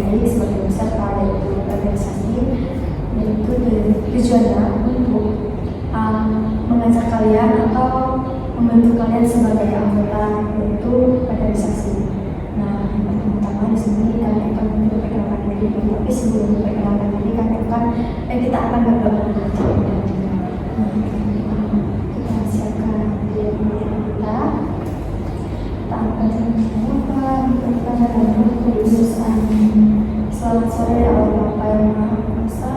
jadi sebagai peserta yaitu organisasi, yaitu tujuannya untuk mengajak kalian atau membentuk kalian sebagai anggota yaitu organisasi. Nah, yang pertama di sini kalian akan memperkenalkan diri, tapi sebelum memperkenalkan diri kita akan berdoa. Kita siapkan diri kita akan berdoa dalam Roh Kudus. Amin. Selamat sore Allah Bapa yang Maha Kuasa.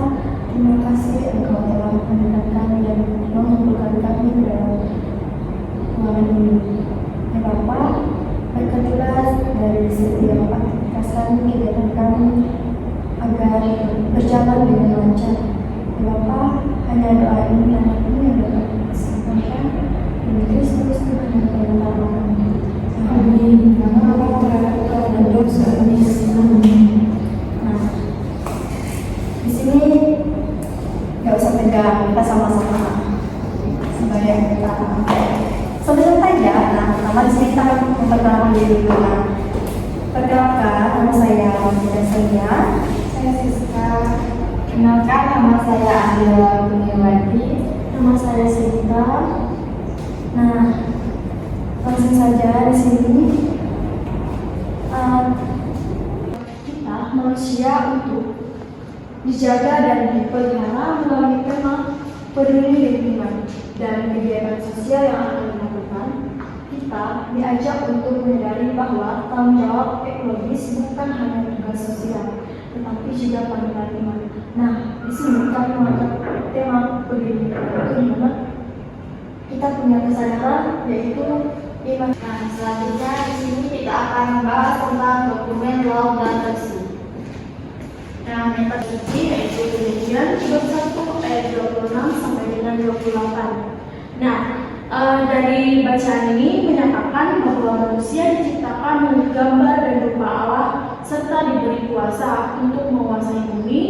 Terima kasih Engkau telah mendengarkan dan mengumpulkan kami dalam ruangan ini. Ya Bapa, berkatilah dari setiap aktivitas kami, kegiatan kami agar berjalan dengan lancar. Ya Bapa, hanya doa ini anak ini yang dapat disampaikan. Demi Kristus Tuhan yang pertama. Amin. Nama Bapa dan dosa kami. Nah, di sini nggak usah tegang, kita sama-sama sebagai kita santai-santai aja. Nah, pertama di sini kita akan memperkenalkan diri dulu. Nah, perkenalkan, nama saya Saya Siska. Kenalkan, nama saya Andila Kurniawati. Nama saya Sinta. Nah, langsung saja di sini kita manusia untuk dijaga dan dipelihara melalui tema peduli lingkungan dan kegiatan sosial yang akan dilakukan. Kita diajak untuk menyadari bahwa tanggung jawab ekologis bukan hanya tugas sosial, tetapi juga panggilan iman. Nah, di sini kami mengangkat tema peduli lingkungan itu di mana kita punya kesadaran yaitu iman. Nah, selanjutnya di sini kita akan membahas tentang dokumen laut dan bersih. Nah, metode suci yaitu Kejadian bab 1 ayat 26 sampai dengan 28. Nah, dari bacaan ini menyatakan bahwa manusia diciptakan menurut gambar dan rupa Allah serta diberi kuasa untuk menguasai bumi.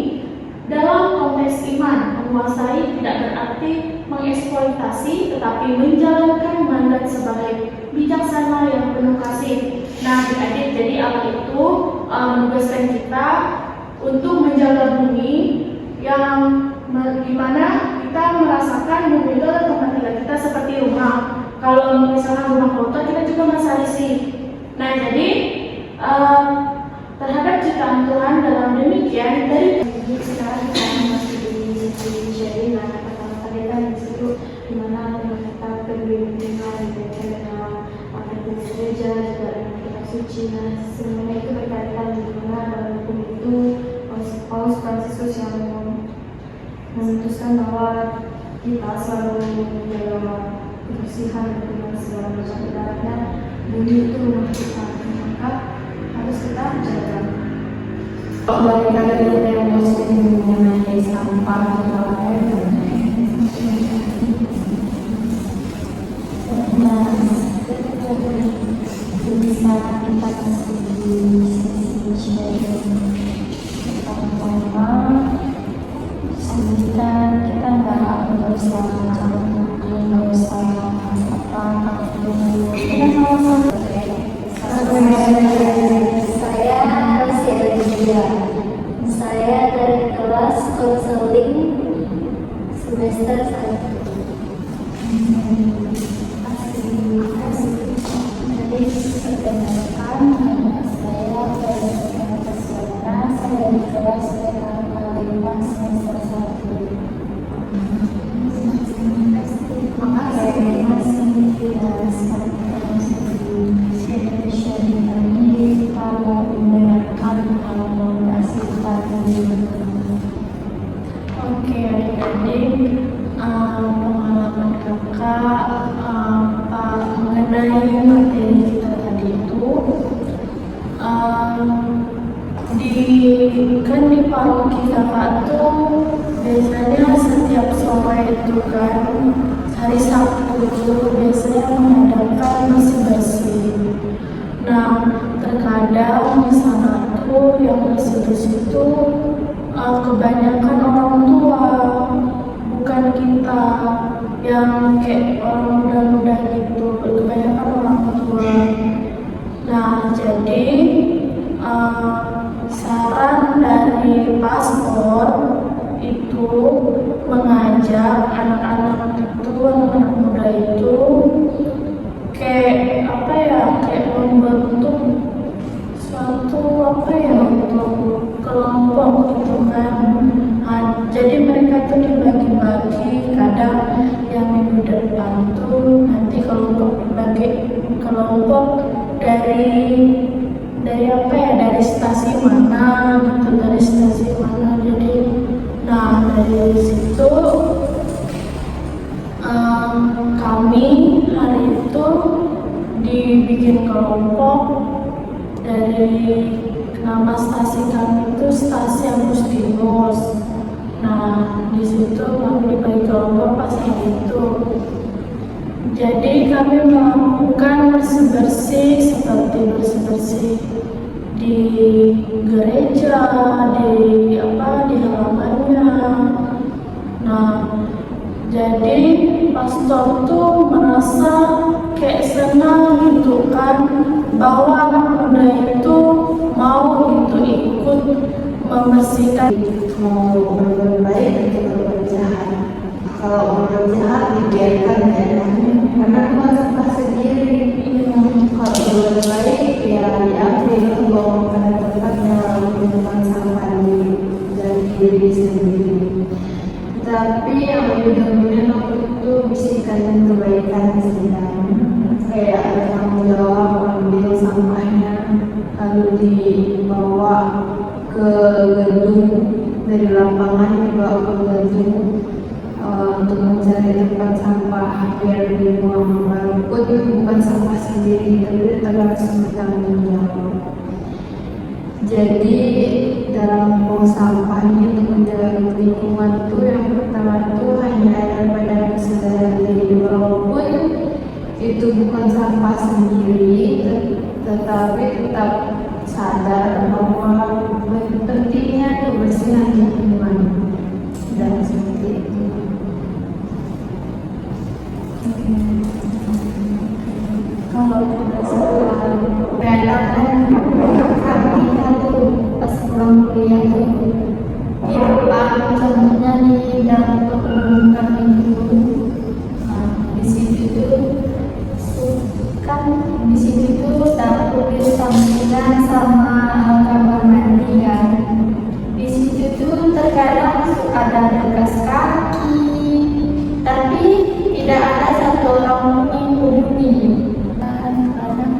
Dalam konteks iman, menguasai tidak berarti mengeksploitasi, tetapi menjalankan mandat sebagai bijaksana yang penuh kasih. Nah, adik-adik, jadi Allah itu menugaskan kita untuk menjaga bumi yang dimana kita merasakan bumi itu tempat tinggal kita seperti rumah. Kalau misalkan rumah kotor, kita juga merasa risih. Nah, jadi terhadap ciptaan Tuhan dalam demikian dari sekarang kita masih di sharing. Nah, pertama-tama kita di situ dimana kita peduli lingkungan dikaitkan dengan aktivitas gereja juga dengan kitab suci. Nah, semuanya itu berkaitan dimana dalam hukum itu Paus Fransiskus yang memutuskan bahwa kita selalu menjaga kebersihan dengan segala macam ibaratnya bumi itu rumah kita, maka harus kita jaga. Bagaimana kita yang muslim mengenai sampah atau air? Nah, bisa kita kasih di sisi sharing pertama. Sebentar kita nggak usah nggak usah apa kita sama-sama. Saya masih ada juga. Saya dari kelas konseling semester 1. Jadi perkenalkan saya dari kesehatan. Saya dari kelas PKK 5 semester 1. Terima kasih. Oke, adik-adik, pengalaman kakak mengenai materi kita tadi itu di paroki kakak tuh biasanya setiap sore itu kan hari Sabtu itu biasanya mengadakan bersih-bersih. Nah, terkadang di sana tuh yang bersih-bersih itu kebanyakan orang tua, bukan kita yang kayak orang muda-muda gitu, kebanyakan orang tua. Nah, jadi saran paspor itu mengajak anak-anak muda itu kayak membentuk suatu untuk kelompok gitu kan. Jadi mereka tuh dibagi-bagi, kadang yang minggu depan tuh nanti kelompok dibagi kelompok dari stasi mana gitu, dari stasi mana. Jadi dari situ kami hari itu dibikin kelompok. Dari nama stasi kami itu stasi Agustinus. Di situ kami dibagi kelompok pas hari itu. Jadi kami melakukan bersih-bersih seperti bersih-bersih di gereja, di halamannya. Jadi pastor tuh merasa kayak senang gitu kan, bahwa anak muda itu mau gitu ikut membersihkan. Mau berbuat baik atau berbuat jahat. Kalau berbuat jahat dibiarkan karena cuma sampah sendiri. Kalau berbuat baik ya diambil dibawa ke tempatnya, lalu menyimpan sampah dari diri sendiri. Tapi yang lebih dominan waktu itu bisikan kebaikan sebenarnya. Kayak ada tanggung jawab ambil sampahnya lalu dibawa ke gedung, dari lapangan dibawa ke gedung untuk mencari tempat sampah biar dibuang. Walaupun bukan sampah sendiri, tapi tetap harus bertanggung jawab. Jadi dalam buang sampahnya untuk menjaga lingkungan itu yang pertama itu hanya ada pada kesadaran diri, walaupun itu bukan sampah sendiri, tetapi tetap sadar bahwa pentingnya kebersihan lingkungan dan seperti itu. Kalau berdasarkan peradaban kami itu pas pulang kuliah contohnya di dalam kebun kami itu, di situ kan di situ dapur sampingan sama kamar mandi kan. Di situ tuh terkadang ada bekas kaki, tapi tidak ada satu orang pun yang peduli. Kadang-kadang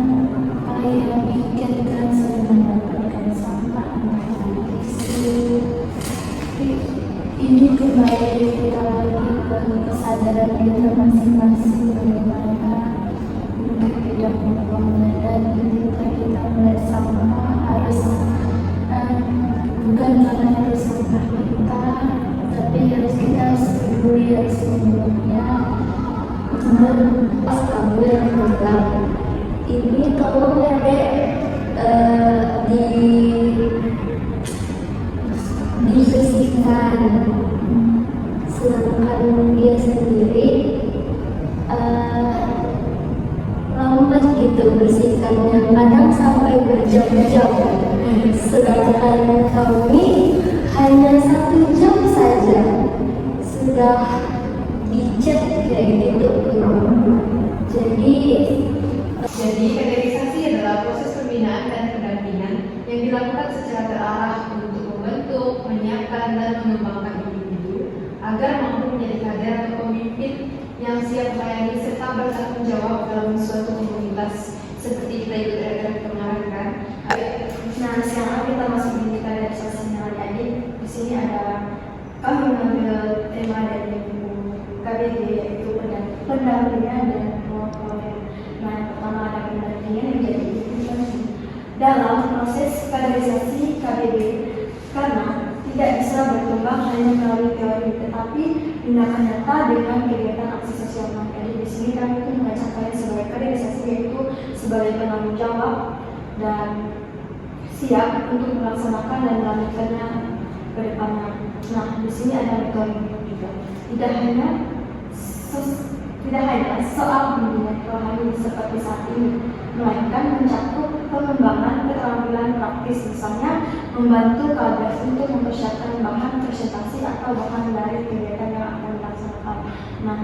saya pikirkan saya mendapatkan sampah ini kembali kita lagi ke kesadaran kita masing-masing bagaimana untuk tidak membuang. Dan ketika kita melihat sampah harus bukan karena harus sampah kita, tapi harus kita peduli sebelumnya. Pas kamu yang pegang ini tolong ya dibersihkan, sedangkan dia sendiri lama gitu bersihkannya, kadang sampai berjam-jam, sedangkan kami hanya 1 jam saja sudah dicat kayak gitu. Jadi kaderisasi adalah proses pembinaan dan pendampingan yang dilakukan secara terarah untuk membentuk, menyiapkan, dan mengembangkan individu agar mampu menjadi kader atau pemimpin yang siap melayani serta bertanggung jawab dalam suatu komunitas. Seperti kita ikut RKP kemarin kan. Sekarang kita masuk di kaderisasinya lagi. Di sini ada kami mengambil tema dari KBG, yaitu pendampingan dan pengelolaan. Yang pertama ada pendampingan yang jadi dalam proses kaderisasi KBG, karena tidak bisa berkembang hanya melalui teori, tetapi tindakan nyata dengan kegiatan aksi sosial. Jadi di sini kami itu mengajak kalian sebagai kaderisasi, yaitu sebagai penanggung jawab dan siap untuk melaksanakan dan melanjutkannya ke depannya. Di sini ada metode juga. Tidak hanya tidak hanya soal bimbingan rohani seperti saat ini, melainkan mencakup pengembangan keterampilan praktis, misalnya membantu kadar untuk mempersiapkan bahan presentasi atau bahan dari kegiatan yang akan dilaksanakan. Nah,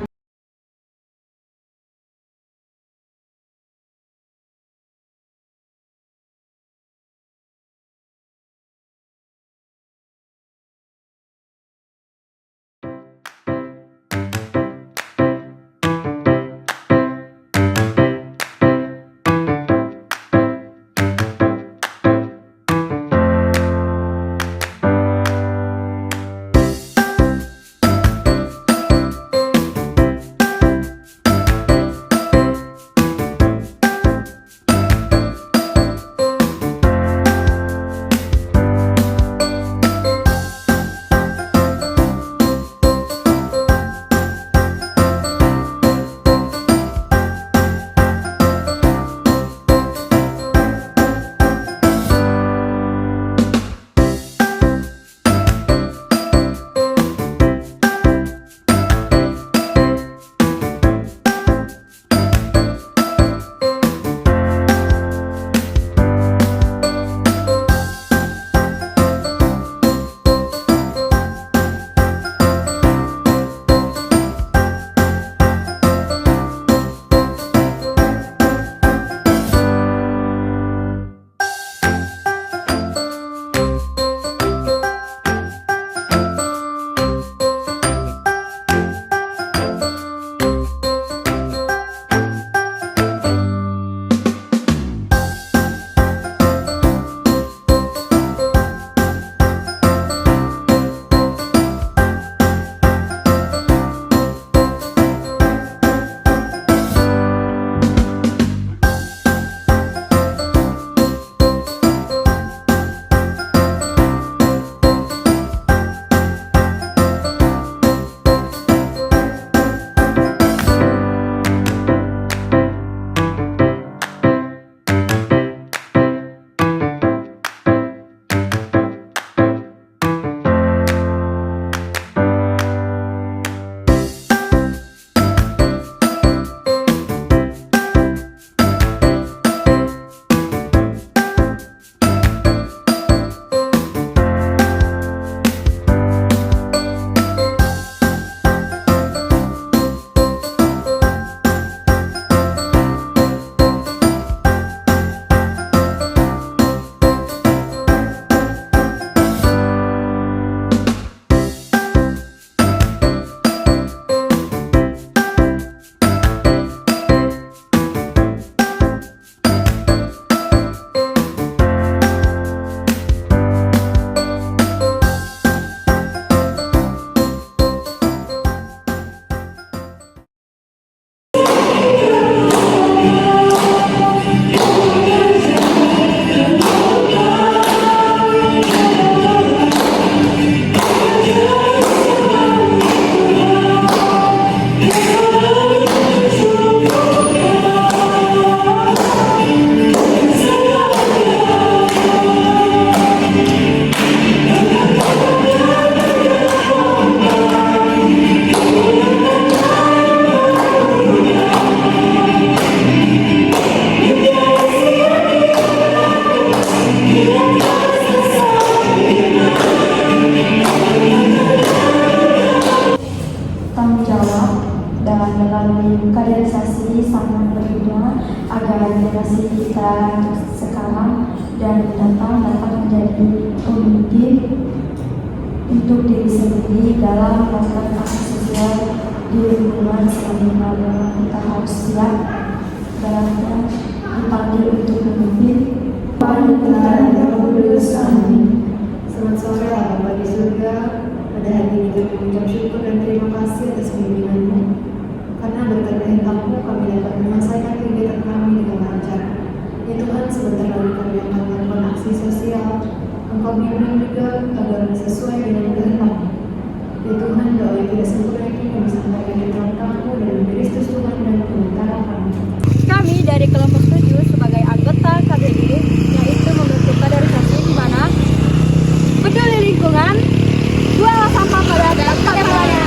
melalui kaderisasi sangat berguna agar generasi kita sekarang dan mendatang dapat menjadi pemimpin untuk diri sendiri dalam melakukan aksi sosial di lingkungan sekitar. Kita harus siap dalamnya dipanggil untuk memimpin. Selamat sore Bapak di surga. Pada hari ini kami mengucap syukur dan terima kasih atas bimbinganmu. Karena berkat kehendakmu kami dapat menyelesaikan kegiatan kami dengan lancar. Ya Tuhan, sebentar lagi kami akan melakukan aksi sosial. Engkau bimbing juga agar sesuai dengan kehendakmu. Ya Tuhan, doa yang tidak sempurna ini kami sampaikan di dalam tangan-Mu dan Kristus Tuhan dan sementara kami. Kami dari kelompok 7 sebagai anggota KBD, yaitu membentuk kaderisasi di mana peduli lingkungan, buang sampah pada tempat yang layak.